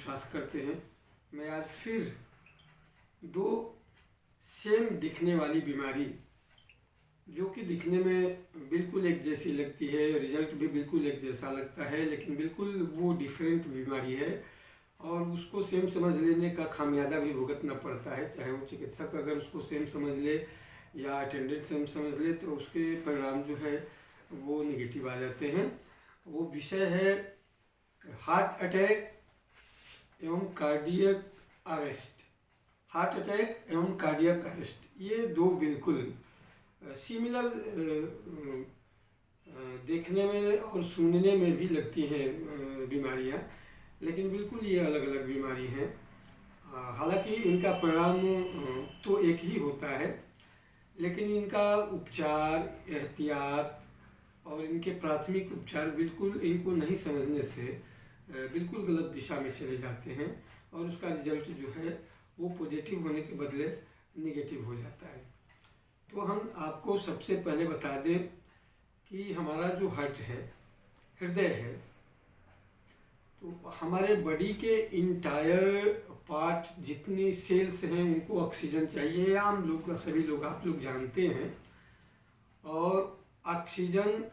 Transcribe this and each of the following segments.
विश्वास करते हैं। मैं आज फिर दो सेम दिखने वाली बीमारी, जो कि दिखने में बिल्कुल एक जैसी लगती है, रिजल्ट भी बिल्कुल एक जैसा लगता है, लेकिन बिल्कुल वो डिफरेंट बीमारी है और उसको सेम समझ लेने का खामियाजा भी भुगतना पड़ता है। चाहे वो चिकित्सक अगर उसको सेम समझ ले या अटेंडेंट सेम समझ ले तो उसके परिणाम जो है वो निगेटिव आ जाते हैं। वो विषय है हार्ट अटैक एवं कार्डियक अरेस्ट। हार्ट अटैक एवं कार्डियक अरेस्ट, ये दो बिल्कुल सिमिलर देखने में और सुनने में भी लगती हैं बीमारियां, लेकिन बिल्कुल ये अलग अलग बीमारी हैं। हालांकि इनका परिणाम तो एक ही होता है, लेकिन इनका उपचार, एहतियात और इनके प्राथमिक उपचार बिल्कुल इनको नहीं समझने से बिल्कुल गलत दिशा में चले जाते हैं और उसका रिजल्ट जो है वो पॉजिटिव होने के बदले निगेटिव हो जाता है। तो हम आपको सबसे पहले बता दें कि हमारा जो हार्ट है, हृदय है, तो हमारे बॉडी के इंटायर पार्ट जितनी सेल्स हैं उनको ऑक्सीजन चाहिए। आम लोग, सभी लोग, आप लोग जानते हैं। और ऑक्सीजन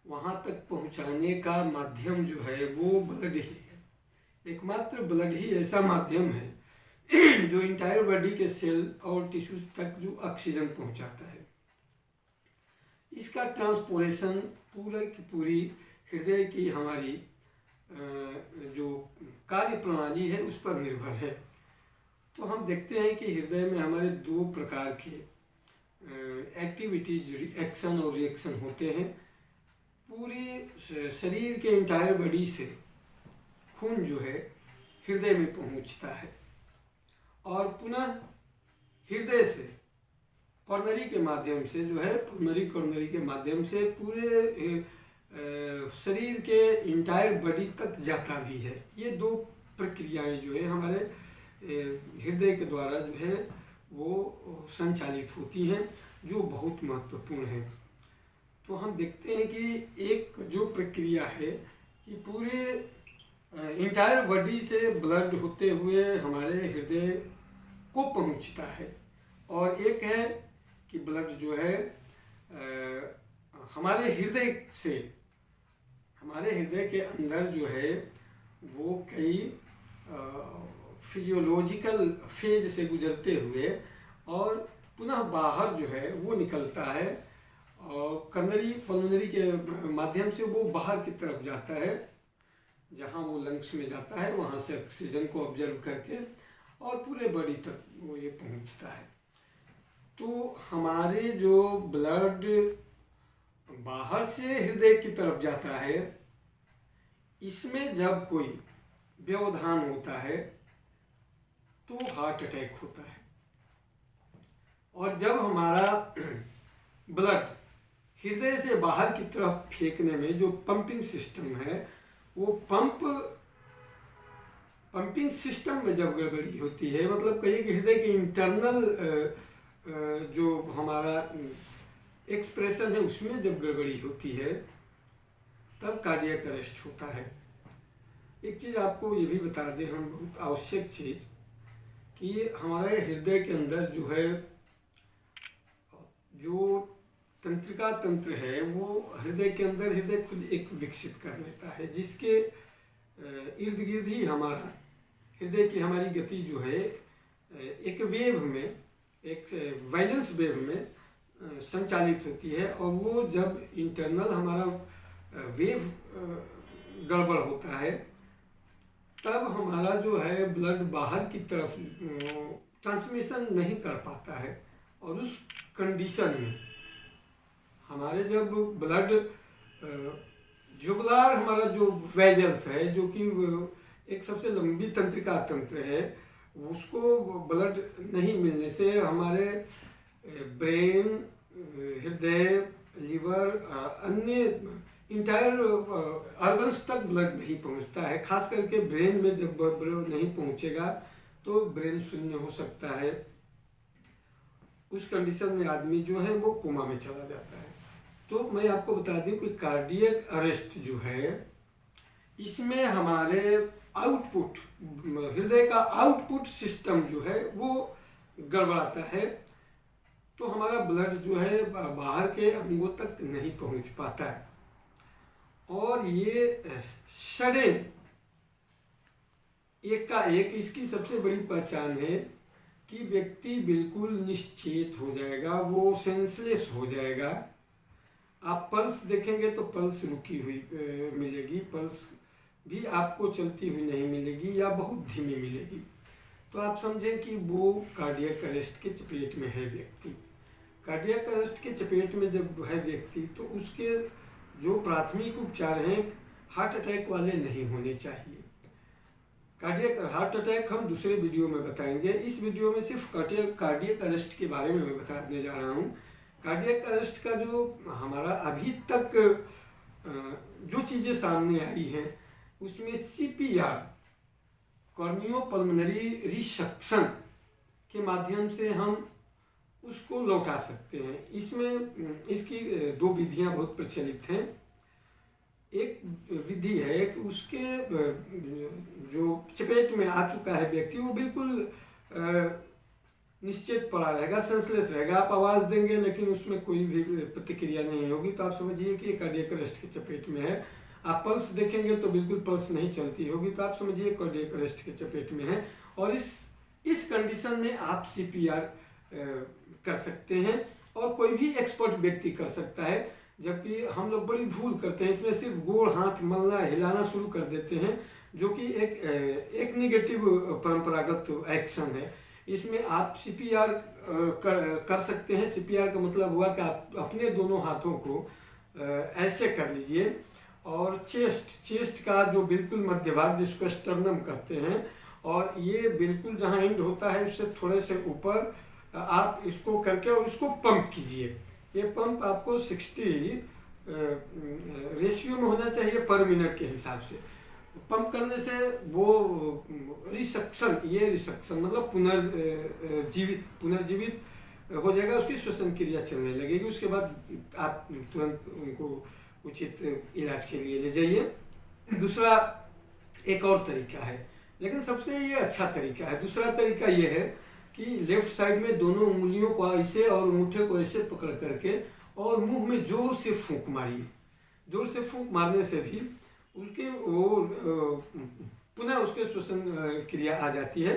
वहाँ तक पहुँचाने का माध्यम जो है वो ब्लड ही है। एकमात्र ब्लड ही ऐसा माध्यम है जो इंटायर बॉडी के सेल और टिश्यूज तक जो ऑक्सीजन पहुंचाता है। इसका ट्रांसपोर्टेशन पूरा की पूरी हृदय की हमारी जो कार्य प्रणाली है उस पर निर्भर है। तो हम देखते हैं कि हृदय में हमारे दो प्रकार के एक्टिविटीज, एक्शन और रिएक्शन होते हैं। पूरी शरीर के इंटायर बॉडी से खून जो है हृदय में पहुंचता है और पुनः हृदय से कॉर्नरी के माध्यम से जो है, कॉर्नरी के माध्यम से पूरे शरीर के इंटायर बॉडी तक जाता भी है। ये दो प्रक्रियाएं जो है हमारे हृदय के द्वारा जो है वो संचालित होती हैं, जो बहुत महत्वपूर्ण है। तो हम देखते हैं कि एक जो प्रक्रिया है कि पूरे इंटायर बॉडी से ब्लड होते हुए हमारे हृदय को पहुंचता है, और एक है कि ब्लड जो है हमारे हृदय से, हमारे हृदय के अंदर जो है वो कई फिजियोलॉजिकल फेज से गुजरते हुए और पुनः बाहर जो है वो निकलता है और कॉर्नरी पल्मोनरी के माध्यम से वो बाहर की तरफ जाता है, जहाँ वो लंग्स में जाता है, वहाँ से ऑक्सीजन को ऑब्जर्व करके और पूरे बॉडी तक वो ये पहुँचता है। तो हमारे जो ब्लड बाहर से हृदय की तरफ जाता है, इसमें जब कोई व्यवधान होता है तो हार्ट अटैक होता है। और जब हमारा ब्लड हृदय से बाहर की तरफ फेंकने में जो पंपिंग सिस्टम है, वो पंपिंग सिस्टम में जब गड़बड़ी होती है, मतलब कहिए कि हृदय के इंटरनल जो हमारा एक्सप्रेशन है उसमें जब गड़बड़ी होती है, तब कार्डियक अरेस्ट होता है। एक चीज़ आपको ये भी बता दें हम, बहुत आवश्यक चीज़, कि हमारे हृदय के अंदर जो है जो तंत्रिका तंत्र है वो हृदय के अंदर हृदय खुद एक विकसित कर लेता है, जिसके इर्द गिर्द ही हमारा हृदय की हमारी गति जो है एक वेव में, एक वाइलेंस वेव में संचालित होती है। और वो जब इंटरनल हमारा वेव गड़बड़ होता है, तब हमारा जो है ब्लड बाहर की तरफ ट्रांसमिशन नहीं कर पाता है। और उस कंडीशन में हमारे जब ब्लड जुगुलार हमारा जो वेजल्स है, जो कि एक सबसे लंबी तंत्रिका तंत्र है, उसको ब्लड नहीं मिलने से हमारे ब्रेन, हृदय, लिवर, अन्य इंटायर ऑर्गन्स तक ब्लड नहीं पहुंचता है। खास करके ब्रेन में जब ब्लड नहीं पहुंचेगा तो ब्रेन शून्य हो सकता है। उस कंडीशन में आदमी जो है वो कोमा में चला जाता है। तो मैं आपको बता दूं कि कार्डियक अरेस्ट जो है, इसमें हमारे आउटपुट, हृदय का आउटपुट सिस्टम जो है वो गड़बड़ाता है, तो हमारा ब्लड जो है बाहर के अंगों तक नहीं पहुंच पाता है। और ये सडन एकाएक इसकी सबसे बड़ी पहचान है कि व्यक्ति बिल्कुल निश्चेत हो जाएगा, वो सेंसलेस हो जाएगा। आप पल्स देखेंगे तो पल्स रुकी हुई मिलेगी, पल्स भी आपको चलती हुई नहीं मिलेगी या बहुत धीमी मिलेगी। तो आप समझें कि वो कार्डियक अरेस्ट के चपेट में है व्यक्ति। कार्डियक अरेस्ट के चपेट में जब है व्यक्ति तो उसके जो प्राथमिक उपचार हैं हार्ट अटैक वाले नहीं होने चाहिए। कार्डियक हार्ट अटैक हम दूसरे वीडियो में बताएंगे। इस वीडियो में सिर्फ कार्डियक अरेस्ट के बारे में मैं बताने जा रहा हूँ। कार्डियक अरेस्ट का जो हमारा अभी तक जो चीज़ें सामने आई हैं उसमें CPR, कॉर्नियोपल्मोनरी रिसक्शन के माध्यम से हम उसको लौटा सकते हैं। इसमें इसकी दो विधियां बहुत प्रचलित हैं। एक विधि है कि उसके जो चपेट में आ चुका है व्यक्ति वो बिल्कुल निश्चित पड़ा रहेगा, सेंसलेस रहेगा। आप आवाज़ देंगे लेकिन उसमें कोई भी प्रतिक्रिया नहीं होगी, तो आप समझिए कि कार्डियक अरेस्ट के चपेट में है। आप पल्स देखेंगे तो बिल्कुल पल्स नहीं चलती होगी, तो आप समझिए कार्डियक अरेस्ट के चपेट में है। और इस कंडीशन में आप CPR कर सकते हैं और कोई भी एक्सपर्ट व्यक्ति कर सकता है। जबकि हम लोग बड़ी भूल करते हैं, इसमें सिर्फ गोड़ हाथ मलना हिलाना शुरू कर देते हैं, जो कि एक निगेटिव परंपरागत एक्शन है। इसमें आप CPR कर सकते हैं। CPR का मतलब हुआ कि आप अपने दोनों हाथों को ऐसे कर लीजिए और चेस्ट का जो बिल्कुल मध्य भाग जिसको स्टर्नम कहते हैं, और ये बिल्कुल जहाँ एंड होता है उससे थोड़े से ऊपर आप इसको करके और उसको पंप कीजिए। ये पंप आपको 60 रेशियो में होना चाहिए पर मिनट के हिसाब से। पंप करने से वो रिसक्शन, ये रिसक्शन मतलब पुनर्जीवित हो जाएगा, उसकी श्वसन क्रिया चलने लगेगी। उसके बाद आप तुरंत उनको उचित इलाज के लिए ले जाइए। दूसरा एक और तरीका है, लेकिन सबसे ये अच्छा तरीका है। दूसरा तरीका ये है कि लेफ्ट साइड में दोनों उंगलियों को ऐसे और अंगूठे को ऐसे पकड़ करके और मुंह में जोर से फूंक मारिए। जोर से फूंक मारने से भी उसके पुनः उसके श्वसन क्रिया आ जाती है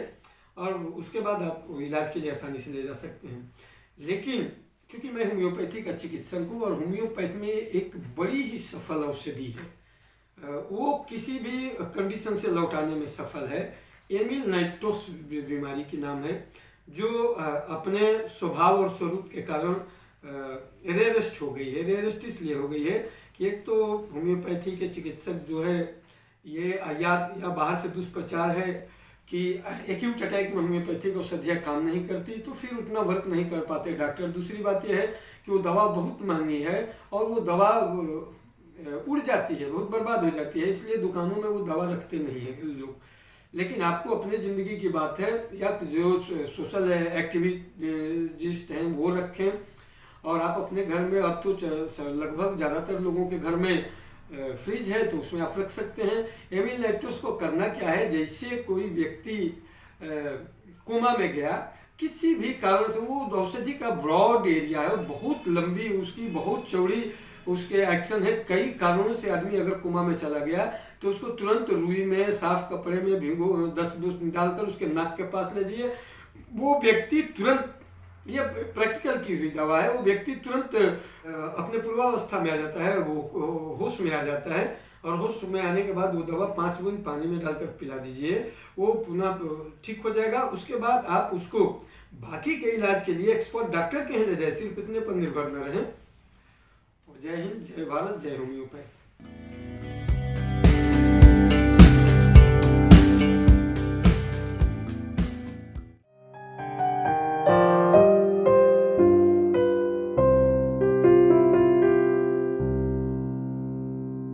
और उसके बाद आप इलाज के लिए आसानी से ले जा सकते हैं। लेकिन चूंकि मैं होम्योपैथी का चिकित्सक हूँ और होम्योपैथी में एक बड़ी ही सफल औषधि है, वो किसी भी कंडीशन से लौटाने में सफल है। एमिल नाइट्रोस बीमारी की नाम है, जो अपने स्वभाव और स्वरूप के कारण रेयरेस्ट हो गई है। रेयरेस्ट इसलिए हो गई है कि एक तो होम्योपैथी के चिकित्सक जो है ये या बाहर से दुष्प्रचार है कि एक्यूट अटैक में होम्योपैथिक औषधियाँ काम नहीं करती, तो फिर उतना वर्क नहीं कर पाते डॉक्टर। दूसरी बात यह है कि वो दवा बहुत महंगी है और वो दवा उड़ जाती है, बहुत बर्बाद हो जाती है, इसलिए दुकानों में वो दवा रखते नहीं है लोग। लेकिन आपको अपने ज़िंदगी की बात है, या जो सोशल एक्टिविस्ट हैं वो रखें, और आप अपने घर में, अब तो लगभग ज़्यादातर लोगों के घर में फ्रिज है तो उसमें आप रख सकते हैं। एमिल नाइट्रोस को करना क्या है, जैसे कोई व्यक्ति कोमा में गया किसी भी कारण से, वो औषधि का ब्रॉड एरिया है, बहुत लंबी उसकी बहुत चौड़ी उसके एक्शन है। कई कारणों से आदमी अगर कोमा में चला गया तो उसको तुरंत रुई में साफ कपड़े में भिगो 10 डालकर उसके नाक के पास ले जाइए। वो व्यक्ति तुरंत, ये प्रैक्टिकल की हुई दवा है, वो व्यक्ति तुरंत अपने पूर्वावस्था में आ जाता है, वो होश में आ जाता है। और होश में आने के बाद वो दवा 5 बूंद पानी में डालकर पिला दीजिए, वो पुनः ठीक हो जाएगा। उसके बाद आप उसको बाकी के इलाज के लिए एक्सपर्ट डॉक्टर के यहाँ ले जाए, सिर्फ इतने पर निर्भर न रहें। जय हिंद, जय भारत, जय होम्योपैथ।